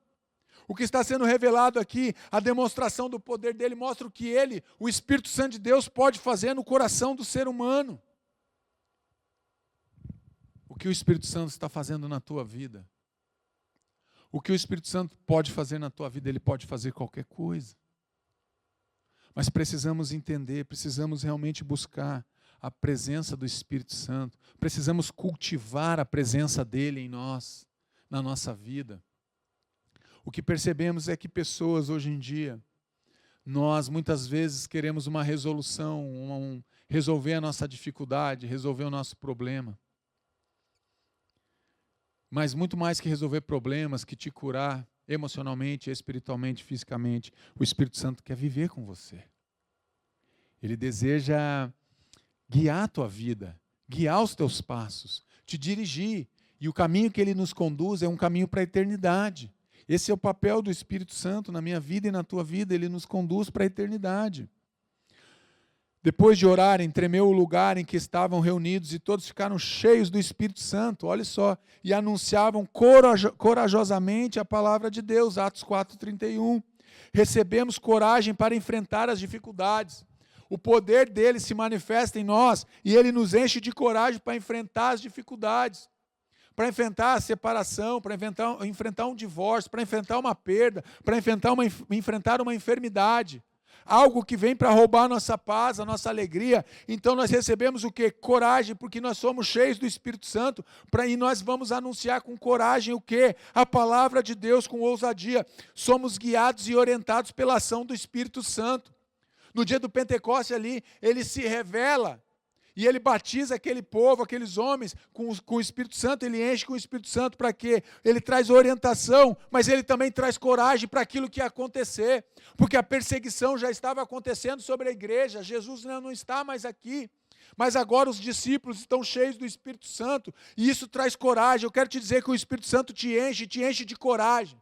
O que está sendo revelado aqui, a demonstração do poder dele, mostra o que ele, o Espírito Santo de Deus, pode fazer no coração do ser humano. O que o Espírito Santo está fazendo na tua vida? O que o Espírito Santo pode fazer na tua vida? Ele pode fazer qualquer coisa. Mas precisamos entender, precisamos realmente buscar a presença do Espírito Santo. Precisamos cultivar a presença dele em nós, na nossa vida. O que percebemos é que pessoas hoje em dia, nós muitas vezes queremos uma resolução, resolver a nossa dificuldade, resolver o nosso problema. Mas muito mais que resolver problemas, que te curar emocionalmente, espiritualmente, fisicamente, o Espírito Santo quer viver com você. Ele deseja guiar a tua vida, guiar os teus passos, te dirigir. E o caminho que ele nos conduz é um caminho para a eternidade. Esse é o papel do Espírito Santo na minha vida e na tua vida, ele nos conduz para a eternidade. Depois de orarem, tremeu o lugar em que estavam reunidos e todos ficaram cheios do Espírito Santo, olha só, e anunciavam corajosamente a palavra de Deus, Atos 4:31. Recebemos coragem para enfrentar as dificuldades. O poder dele se manifesta em nós e ele nos enche de coragem para enfrentar as dificuldades, para enfrentar a separação, para enfrentar um divórcio, para enfrentar uma perda, para enfrentar uma enfermidade. Algo que vem para roubar a nossa paz, a nossa alegria. Então nós recebemos o quê? Coragem, porque nós somos cheios do Espírito Santo, e nós vamos anunciar com coragem o quê? A palavra de Deus com ousadia. Somos guiados e orientados pela ação do Espírito Santo. No dia do Pentecoste ali, ele se revela, e ele batiza aquele povo, aqueles homens, com o Espírito Santo, ele enche com o Espírito Santo para quê? Ele traz orientação, mas ele também traz coragem para aquilo que ia acontecer, porque a perseguição já estava acontecendo sobre a igreja, Jesus não está mais aqui, mas agora os discípulos estão cheios do Espírito Santo, e isso traz coragem. Eu quero te dizer que o Espírito Santo te enche de coragem.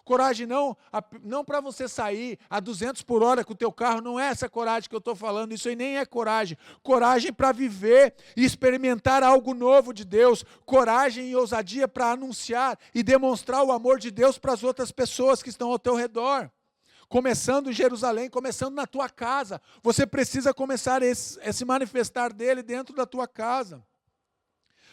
Coragem não para você sair a 200 por hora com o teu carro, não é essa coragem que eu estou falando, isso aí nem é coragem. Coragem para viver e experimentar algo novo de Deus, coragem e ousadia para anunciar e demonstrar o amor de Deus para as outras pessoas que estão ao teu redor. Começando em Jerusalém, começando na tua casa, você precisa começar a se manifestar dele dentro da tua casa.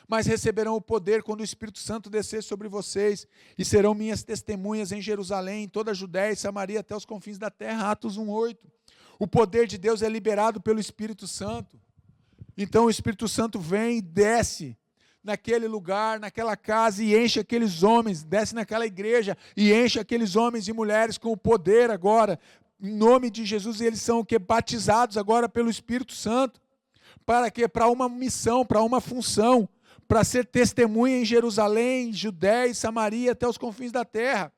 Mas receberão o poder quando o Espírito Santo descer sobre vocês, e serão minhas testemunhas em Jerusalém, em toda a Judéia e Samaria, até os confins da terra. Atos 1:8. O poder de Deus é liberado pelo Espírito Santo. Então o Espírito Santo vem e desce naquele lugar, naquela casa, e enche aqueles homens, desce naquela igreja, e enche aqueles homens e mulheres com o poder agora, em nome de Jesus, e eles são o que? Batizados agora pelo Espírito Santo. Para quê? Para uma missão, para uma função, para ser testemunha em Jerusalém, Judéia e Samaria, até os confins da terra.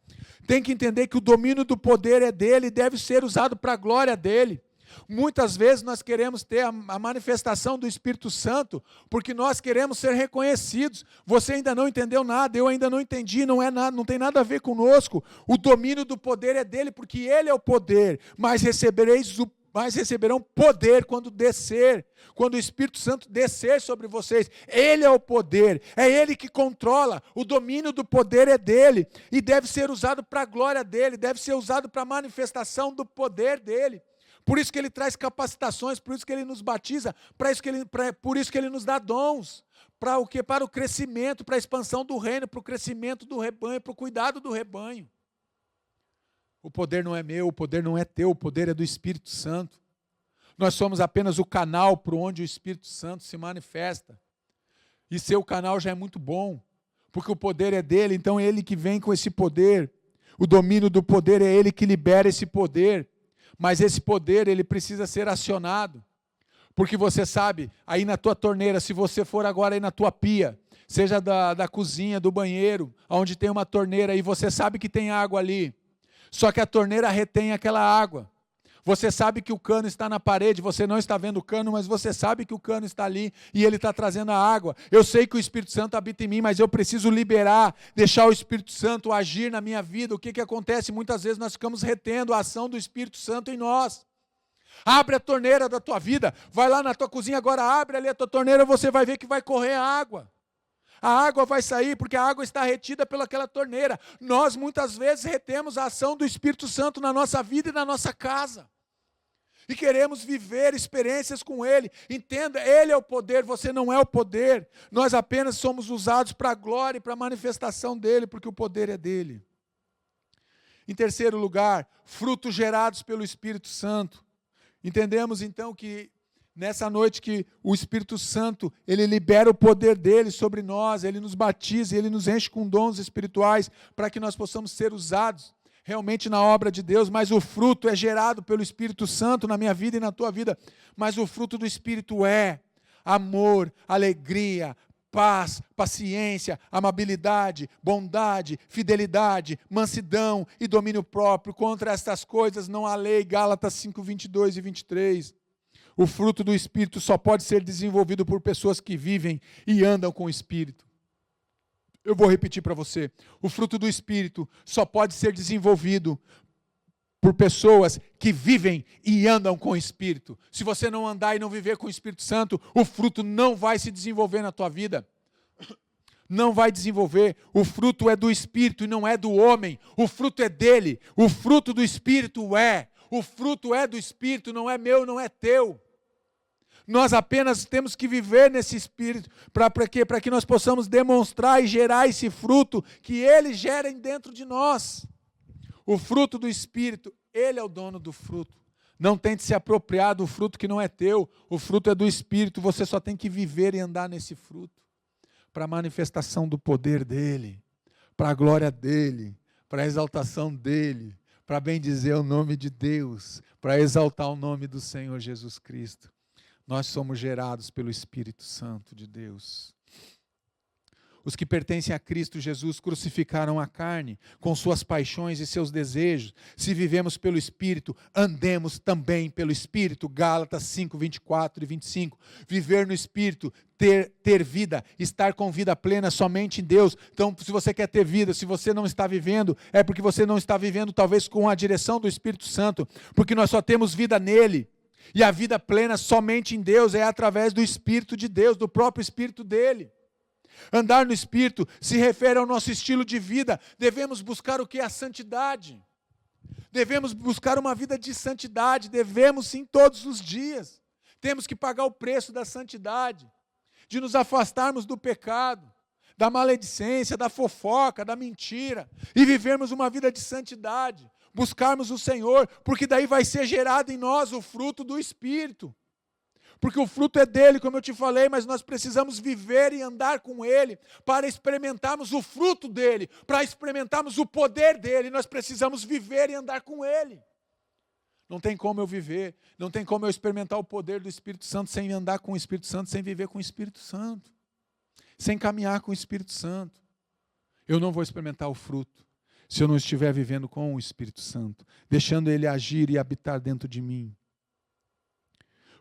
Tem que entender que o domínio do poder é dele e deve ser usado para a glória dele. Muitas vezes nós queremos ter a manifestação do Espírito Santo porque nós queremos ser reconhecidos. Você ainda não entendeu nada, eu ainda não entendi, não tem nada a ver conosco. O domínio do poder é dele porque ele é o poder, mas receberão poder quando o Espírito Santo descer sobre vocês. Ele é o poder, é ele que controla, o domínio do poder é dele, e deve ser usado para a glória dele, deve ser usado para a manifestação do poder dele. Por isso que ele traz capacitações, por isso que ele nos batiza, por isso que ele nos dá dons. Para o quê? Para o crescimento, para a expansão do reino, para o crescimento do rebanho, para o cuidado do rebanho. O poder não é meu, o poder não é teu, o poder é do Espírito Santo. Nós somos apenas o canal por onde o Espírito Santo se manifesta. E ser o canal já é muito bom, porque o poder é dele, então é ele que vem com esse poder. O domínio do poder é ele que libera esse poder. Mas esse poder, ele precisa ser acionado. Porque você sabe, aí na tua torneira, se você for agora aí na tua pia, seja da cozinha, do banheiro, onde tem uma torneira e você sabe que tem água ali, só que a torneira retém aquela água. Você sabe que o cano está na parede, você não está vendo o cano, mas você sabe que o cano está ali e ele está trazendo a água. Eu sei que o Espírito Santo habita em mim, mas eu preciso liberar, deixar o Espírito Santo agir na minha vida. O que acontece? Muitas vezes nós ficamos retendo a ação do Espírito Santo em nós. Abre a torneira da tua vida, vai lá na tua cozinha agora, abre ali a tua torneira, você vai ver que vai correr a água. A água vai sair porque a água está retida pelaquela torneira. Nós muitas vezes retemos a ação do Espírito Santo na nossa vida e na nossa casa. E queremos viver experiências com Ele. Entenda, Ele é o poder, você não é o poder. Nós apenas somos usados para a glória e para a manifestação dEle, porque o poder é dEle. Em terceiro lugar, frutos gerados pelo Espírito Santo. Entendemos então que nessa noite que o Espírito Santo, Ele libera o poder dEle sobre nós, Ele nos batiza, Ele nos enche com dons espirituais para que nós possamos ser usados realmente na obra de Deus, mas o fruto é gerado pelo Espírito Santo na minha vida e na tua vida, mas o fruto do Espírito é amor, alegria, paz, paciência, amabilidade, bondade, fidelidade, mansidão e domínio próprio. Contra estas coisas não há lei, Gálatas 5, 22 e 23. O fruto do Espírito só pode ser desenvolvido por pessoas que vivem e andam com o Espírito. Eu vou repetir para você. O fruto do Espírito só pode ser desenvolvido por pessoas que vivem e andam com o Espírito. Se você não andar e não viver com o Espírito Santo, o fruto não vai se desenvolver na tua vida. Não vai desenvolver. O fruto é do Espírito e não é do homem. O fruto é dele. O fruto do Espírito é. O fruto é do Espírito, não é meu, não é teu. Nós apenas temos que viver nesse Espírito, para quê? Para que nós possamos demonstrar e gerar esse fruto que Ele gera dentro de nós. O fruto do Espírito, Ele é o dono do fruto. Não tente se apropriar do fruto que não é teu, o fruto é do Espírito, você só tem que viver e andar nesse fruto, para a manifestação do poder dEle, para a glória dEle, para a exaltação dEle, para bendizer o nome de Deus, para exaltar o nome do Senhor Jesus Cristo. Nós somos gerados pelo Espírito Santo de Deus. Os que pertencem a Cristo Jesus crucificaram a carne com suas paixões e seus desejos. Se vivemos pelo Espírito, andemos também pelo Espírito. Gálatas 5, 24 e 25. Viver no Espírito, ter vida, estar com vida plena somente em Deus. Então, se você quer ter vida, se você não está vivendo, é porque você não está vivendo talvez com a direção do Espírito Santo, porque nós só temos vida nele. E a vida plena somente em Deus é através do Espírito de Deus, do próprio Espírito dele. Andar no Espírito se refere ao nosso estilo de vida. Devemos buscar o que? A santidade. Devemos buscar uma vida de santidade. Devemos sim todos os dias. Temos que pagar o preço da santidade, de nos afastarmos do pecado, da maledicência, da fofoca, da mentira, e vivermos uma vida de santidade. Buscarmos o Senhor, porque daí vai ser gerado em nós o fruto do Espírito. Porque o fruto é dele, como eu te falei, mas nós precisamos viver e andar com ele para experimentarmos o fruto dele, para experimentarmos o poder dele, nós precisamos viver e andar com ele. Não tem como eu viver, não tem como eu experimentar o poder do Espírito Santo sem andar com o Espírito Santo, sem viver com o Espírito Santo, sem caminhar com o Espírito Santo. Eu não vou experimentar o fruto se eu não estiver vivendo com o Espírito Santo, deixando Ele agir e habitar dentro de mim.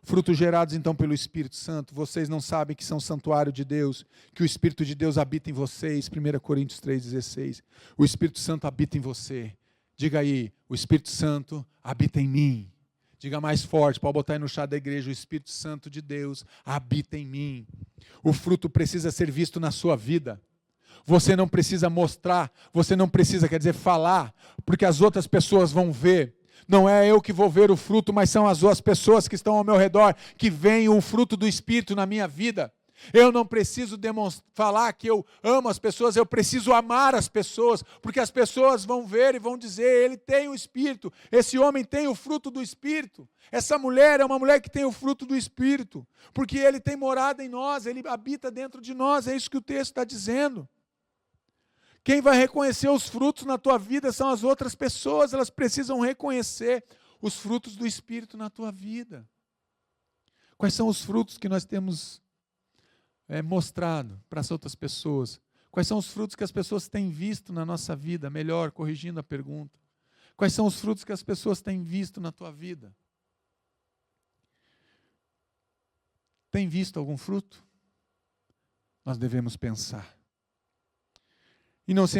Frutos gerados então pelo Espírito Santo, vocês não sabem que são santuário de Deus, que o Espírito de Deus habita em vocês, 1 Coríntios 3,16. O Espírito Santo habita em você. Diga aí, o Espírito Santo habita em mim. Diga mais forte, pode botar aí no chat da igreja, o Espírito Santo de Deus habita em mim. O fruto precisa ser visto na sua vida. Você não precisa mostrar, você não precisa, quer dizer, falar, porque as outras pessoas vão ver. Não é eu que vou ver o fruto, mas são as outras pessoas que estão ao meu redor, que veem o fruto do Espírito na minha vida. Eu não preciso falar que eu amo as pessoas, eu preciso amar as pessoas, porque as pessoas vão ver e vão dizer, ele tem o Espírito, esse homem tem o fruto do Espírito, essa mulher é uma mulher que tem o fruto do Espírito, porque ele tem morada em nós, ele habita dentro de nós, é isso que o texto está dizendo. Quem vai reconhecer os frutos na tua vida são as outras pessoas, elas precisam reconhecer os frutos do Espírito na tua vida. Quais são os frutos que nós temos mostrado para as outras pessoas? Quais são os frutos que as pessoas têm visto na nossa vida? Melhor, corrigindo a pergunta. Quais são os frutos que as pessoas têm visto na tua vida? Tem visto algum fruto? Nós devemos pensar. E não se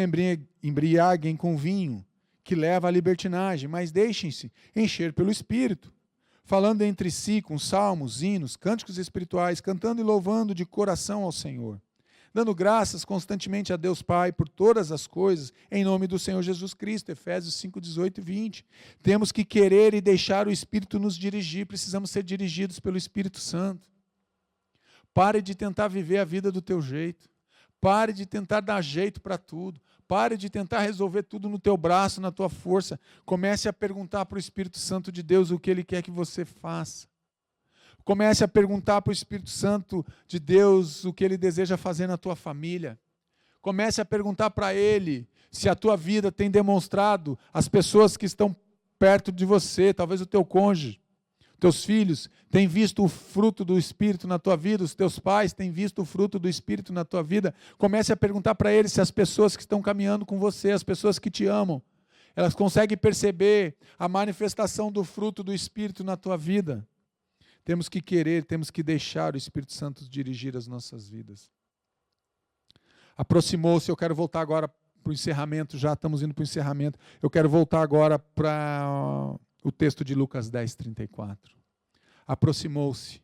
embriaguem com vinho, que leva à libertinagem, mas deixem-se encher pelo Espírito, falando entre si com salmos, hinos, cânticos espirituais, cantando e louvando de coração ao Senhor, dando graças constantemente a Deus Pai por todas as coisas, em nome do Senhor Jesus Cristo, Efésios 5, 18 e 20. Temos que querer e deixar o Espírito nos dirigir, precisamos ser dirigidos pelo Espírito Santo. Pare de tentar viver a vida do teu jeito. Pare de tentar dar jeito para tudo. Pare de tentar resolver tudo no teu braço, na tua força. Comece a perguntar para o Espírito Santo de Deus o que Ele quer que você faça. Comece a perguntar para o Espírito Santo de Deus o que Ele deseja fazer na tua família. Comece a perguntar para Ele se a tua vida tem demonstrado as pessoas que estão perto de você, talvez o teu cônjuge, teus filhos têm visto o fruto do Espírito na tua vida, os teus pais têm visto o fruto do Espírito na tua vida. Comece a perguntar para eles se as pessoas que estão caminhando com você, as pessoas que te amam, elas conseguem perceber a manifestação do fruto do Espírito na tua vida. Temos que querer, temos que deixar o Espírito Santo dirigir as nossas vidas. Aproximou-se, eu quero voltar agora para o encerramento, já estamos indo para o encerramento, eu quero voltar agora para o texto de Lucas 10, 34. Aproximou-se,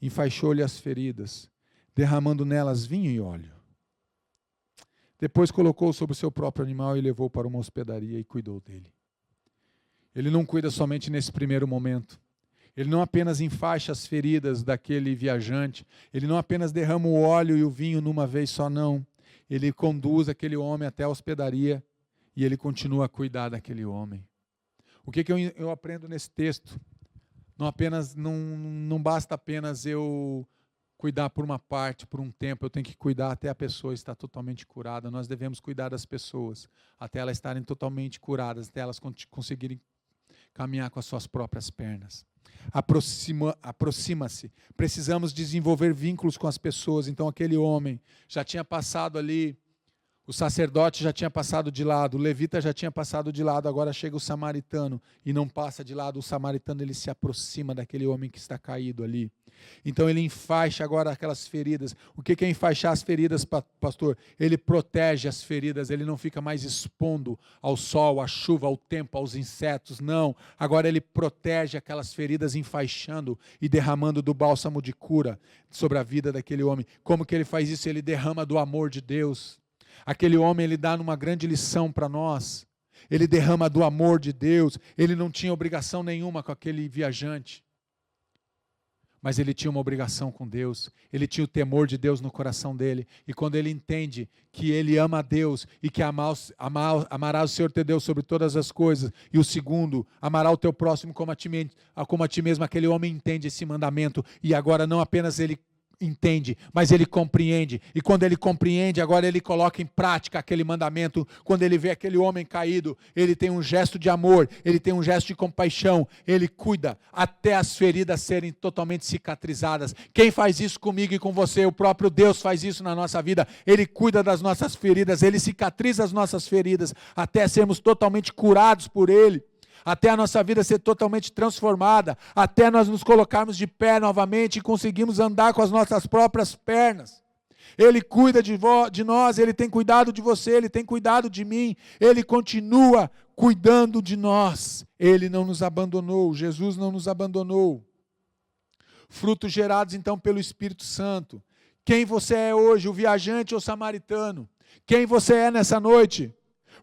enfaixou-lhe as feridas, derramando nelas vinho e óleo. Depois colocou sobre o seu próprio animal e levou para uma hospedaria e cuidou dele. Ele não cuida somente nesse primeiro momento. Ele não apenas enfaixa as feridas daquele viajante, ele não apenas derrama o óleo e o vinho numa vez só, não. Ele conduz aquele homem até a hospedaria e ele continua a cuidar daquele homem. O que eu aprendo nesse texto? Não basta apenas eu cuidar por uma parte, por um tempo, eu tenho que cuidar até a pessoa estar totalmente curada. Nós devemos cuidar das pessoas até elas estarem totalmente curadas, até elas conseguirem caminhar com as suas próprias pernas. Aproxima-se. Precisamos desenvolver vínculos com as pessoas. Então aquele homem já tinha passado ali, o sacerdote já tinha passado de lado, o levita já tinha passado de lado, agora chega o samaritano e não passa de lado. O samaritano, ele se aproxima daquele homem que está caído ali. Então ele enfaixa agora aquelas feridas. O que é enfaixar as feridas, pastor? Ele protege as feridas, ele não fica mais expondo ao sol, à chuva, ao tempo, aos insetos, não. Agora ele protege aquelas feridas enfaixando e derramando do bálsamo de cura sobre a vida daquele homem. Como que ele faz isso? Ele derrama do amor de Deus. Aquele homem, ele dá uma grande lição para nós. Ele derrama do amor de Deus. Ele não tinha obrigação nenhuma com aquele viajante. Mas ele tinha uma obrigação com Deus. Ele tinha o temor de Deus no coração dele. E quando ele entende que ele ama a Deus e que amará o Senhor teu Deus sobre todas as coisas. E o segundo, amará o teu próximo como a ti mesmo. Aquele homem entende esse mandamento. E agora não apenas ele entende, mas ele compreende. E quando ele compreende, agora ele coloca em prática aquele mandamento. Quando ele vê aquele homem caído, ele tem um gesto de amor, ele tem um gesto de compaixão, ele cuida até as feridas serem totalmente cicatrizadas. Quem faz isso comigo e com você? O próprio Deus faz isso na nossa vida. Ele cuida das nossas feridas, ele cicatriza as nossas feridas até sermos totalmente curados por ele. Até a nossa vida ser totalmente transformada, até nós nos colocarmos de pé novamente e conseguirmos andar com as nossas próprias pernas. Ele cuida de nós, Ele tem cuidado de você, Ele tem cuidado de mim, Ele continua cuidando de nós. Ele não nos abandonou, Jesus não nos abandonou. Frutos gerados então pelo Espírito Santo. Quem você é hoje, o viajante ou o samaritano? Quem você é nessa noite?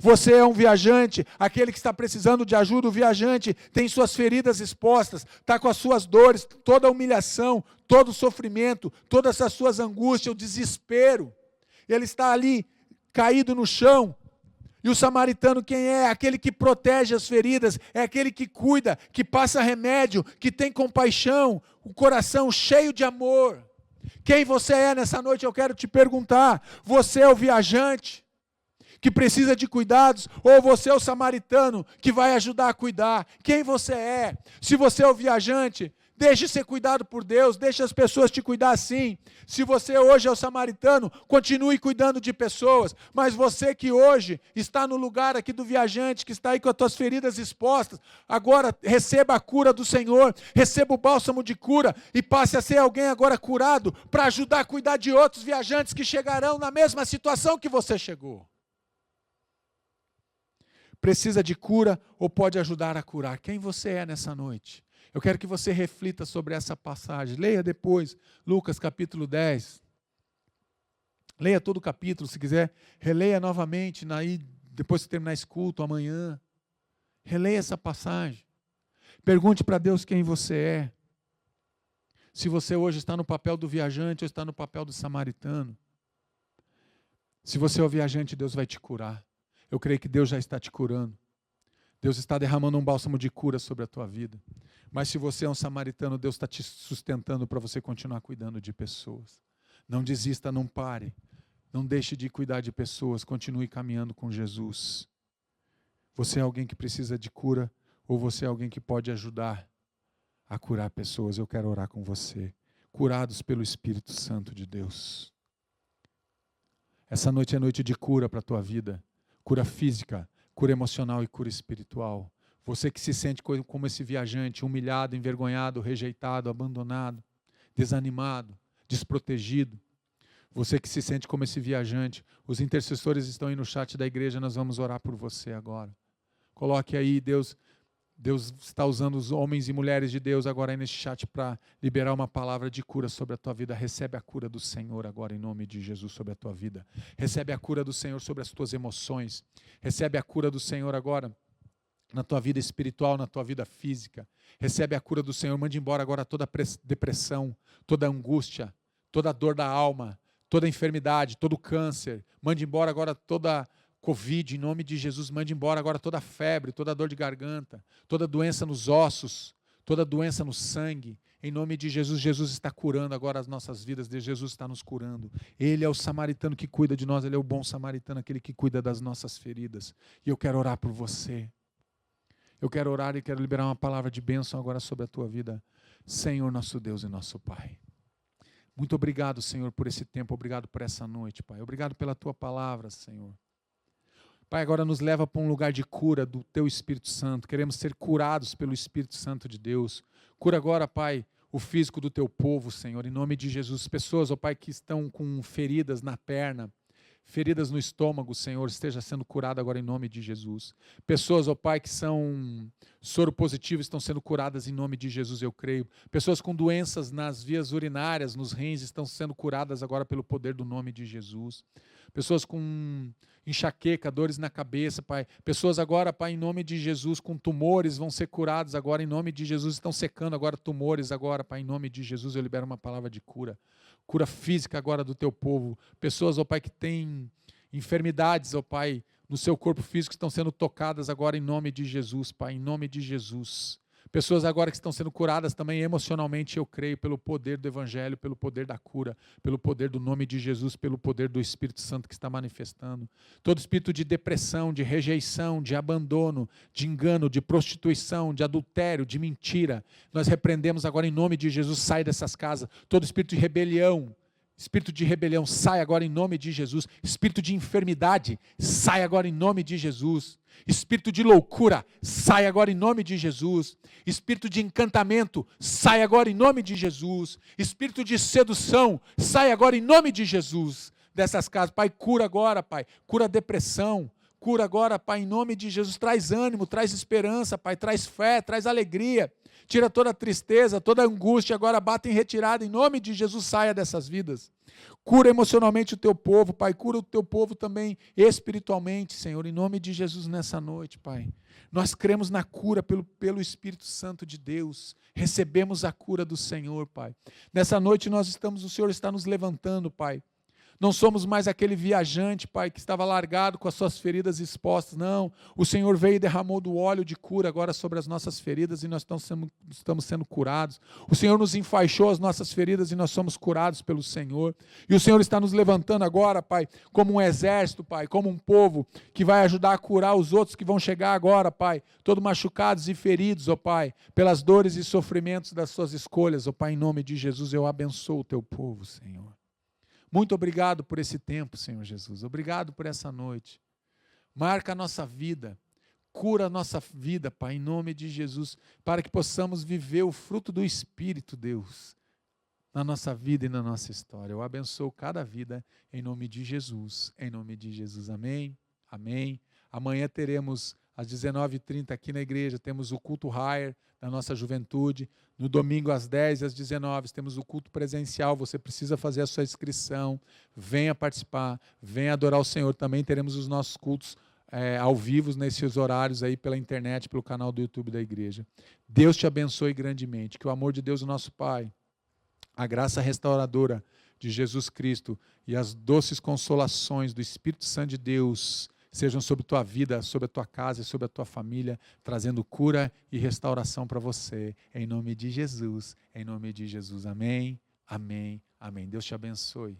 Você é um viajante, aquele que está precisando de ajuda. O viajante tem suas feridas expostas, está com as suas dores, toda a humilhação, todo o sofrimento, todas as suas angústias, o desespero. Ele está ali, caído no chão. E o samaritano quem é? Aquele que protege as feridas, é aquele que cuida, que passa remédio, que tem compaixão, o coração cheio de amor. Quem você é nessa noite? Eu quero te perguntar. Você é o viajante que precisa de cuidados, ou você é o samaritano que vai ajudar a cuidar? Quem você é? Se você é o viajante, deixe ser cuidado por Deus, deixe as pessoas te cuidar assim. Se você hoje é o samaritano, continue cuidando de pessoas, mas você que hoje está no lugar aqui do viajante, que está aí com as tuas feridas expostas, agora receba a cura do Senhor, receba o bálsamo de cura e passe a ser alguém agora curado, para ajudar a cuidar de outros viajantes que chegarão na mesma situação que você chegou. Precisa de cura ou pode ajudar a curar? Quem você é nessa noite? Eu quero que você reflita sobre essa passagem. Leia depois, Lucas capítulo 10. Leia todo o capítulo, se quiser. Releia novamente, depois que terminar esse culto, amanhã. Releia essa passagem. Pergunte para Deus quem você é. Se você hoje está no papel do viajante ou está no papel do samaritano. Se você é o viajante, Deus vai te curar. Eu creio que Deus já está te curando. Deus está derramando um bálsamo de cura sobre a tua vida. Mas se você é um samaritano, Deus está te sustentando para você continuar cuidando de pessoas. Não desista, não pare. Não deixe de cuidar de pessoas. Continue caminhando com Jesus. Você é alguém que precisa de cura ou você é alguém que pode ajudar a curar pessoas? Eu quero orar com você. Curados pelo Espírito Santo de Deus. Essa noite é noite de cura para a tua vida. Cura física, cura emocional e cura espiritual. Você que se sente como esse viajante, humilhado, envergonhado, rejeitado, abandonado, desanimado, desprotegido. Você que se sente como esse viajante. Os intercessores estão aí no chat da igreja, nós vamos orar por você agora. Coloque aí, Deus está usando os homens e mulheres de Deus agora aí nesse chat para liberar uma palavra de cura sobre a tua vida. Recebe a cura do Senhor agora em nome de Jesus sobre a tua vida. Recebe a cura do Senhor sobre as tuas emoções. Recebe a cura do Senhor agora na tua vida espiritual, na tua vida física. Recebe a cura do Senhor. Mande embora agora toda depressão, toda angústia, toda dor da alma, toda enfermidade, todo câncer. Mande embora agora toda Covid, em nome de Jesus. Mande embora agora toda febre, toda dor de garganta, toda doença nos ossos, toda doença no sangue. Em nome de Jesus, Jesus está curando agora as nossas vidas, Jesus está nos curando. Ele é o samaritano que cuida de nós, Ele é o bom samaritano, aquele que cuida das nossas feridas. E eu quero orar por você. Eu quero orar e quero liberar uma palavra de bênção agora sobre a tua vida. Senhor, nosso Deus e nosso Pai. Muito obrigado, Senhor, por esse tempo, obrigado por essa noite, Pai. Obrigado pela tua palavra, Senhor. Pai, agora nos leva para um lugar de cura do Teu Espírito Santo. Queremos ser curados pelo Espírito Santo de Deus. Cura agora, Pai, o físico do Teu povo, Senhor, em nome de Jesus. Pessoas, ó Pai, que estão com feridas na perna, feridas no estômago, Senhor, esteja sendo curada agora em nome de Jesus. Pessoas, ó Pai, que são soro positivo, estão sendo curadas em nome de Jesus, eu creio. Pessoas com doenças nas vias urinárias, nos rins, estão sendo curadas agora pelo poder do nome de Jesus. Pessoas com enxaqueca, dores na cabeça, Pai. Pessoas agora, Pai, em nome de Jesus, com tumores, vão ser curados agora, em nome de Jesus. Estão secando agora tumores agora, Pai, em nome de Jesus. Eu libero uma palavra de cura. Cura física agora do Teu povo. Pessoas, ó Pai, que têm enfermidades, ó Pai, no seu corpo físico, estão sendo tocadas agora em nome de Jesus, Pai, em nome de Jesus. Pessoas agora que estão sendo curadas também emocionalmente, eu creio, pelo poder do Evangelho, pelo poder da cura, pelo poder do nome de Jesus, pelo poder do Espírito Santo que está manifestando. Todo espírito de depressão, de rejeição, de abandono, de engano, de prostituição, de adultério, de mentira, nós repreendemos agora em nome de Jesus, sai dessas casas. Todo espírito de rebelião, sai agora em nome de Jesus. Espírito de enfermidade, sai agora em nome de Jesus. Espírito de loucura, sai agora em nome de Jesus. Espírito de encantamento, sai agora em nome de Jesus. Espírito de sedução, sai agora em nome de Jesus dessas casas. Pai, cura agora, Pai. Cura a depressão. Cura agora, Pai, em nome de Jesus. Traz ânimo, traz esperança, Pai. Traz fé, traz alegria. Tira toda a tristeza, toda a angústia. Agora bata em retirada. Em nome de Jesus, saia dessas vidas. Cura emocionalmente o teu povo, Pai. Cura o teu povo também espiritualmente, Senhor. Em nome de Jesus nessa noite, Pai. Nós cremos na cura pelo Espírito Santo de Deus. Recebemos a cura do Senhor, Pai. Nessa noite o Senhor está nos levantando, Pai. Não somos mais aquele viajante, Pai, que estava largado com as suas feridas expostas. Não, o Senhor veio e derramou do óleo de cura agora sobre as nossas feridas e nós estamos sendo curados. O Senhor nos enfaixou as nossas feridas e nós somos curados pelo Senhor. E o Senhor está nos levantando agora, Pai, como um exército, Pai, como um povo que vai ajudar a curar os outros que vão chegar agora, Pai, todos machucados e feridos, ó Pai, pelas dores e sofrimentos das suas escolhas. Ó Pai, em nome de Jesus, eu abençoo o teu povo, Senhor. Muito obrigado por esse tempo, Senhor Jesus. Obrigado por essa noite. Marca a nossa vida. Cura a nossa vida, Pai, em nome de Jesus, para que possamos viver o fruto do Espírito, Deus, na nossa vida e na nossa história. Eu abençoo cada vida em nome de Jesus. Em nome de Jesus. Amém. Amém. Amanhã teremos às 19h30 aqui na igreja, temos o culto Higher da nossa juventude. No domingo às 10h e às 19h temos o culto presencial. Você precisa fazer a sua inscrição. Venha participar, venha adorar o Senhor. Também teremos os nossos cultos ao vivo nesses horários aí pela internet, pelo canal do YouTube da igreja. Deus te abençoe grandemente. Que o amor de Deus, o nosso Pai, a graça restauradora de Jesus Cristo e as doces consolações do Espírito Santo de Deus sejam sobre a tua vida, sobre a tua casa e sobre a tua família, trazendo cura e restauração para você. Em nome de Jesus, em nome de Jesus. Amém, amém, amém. Deus te abençoe.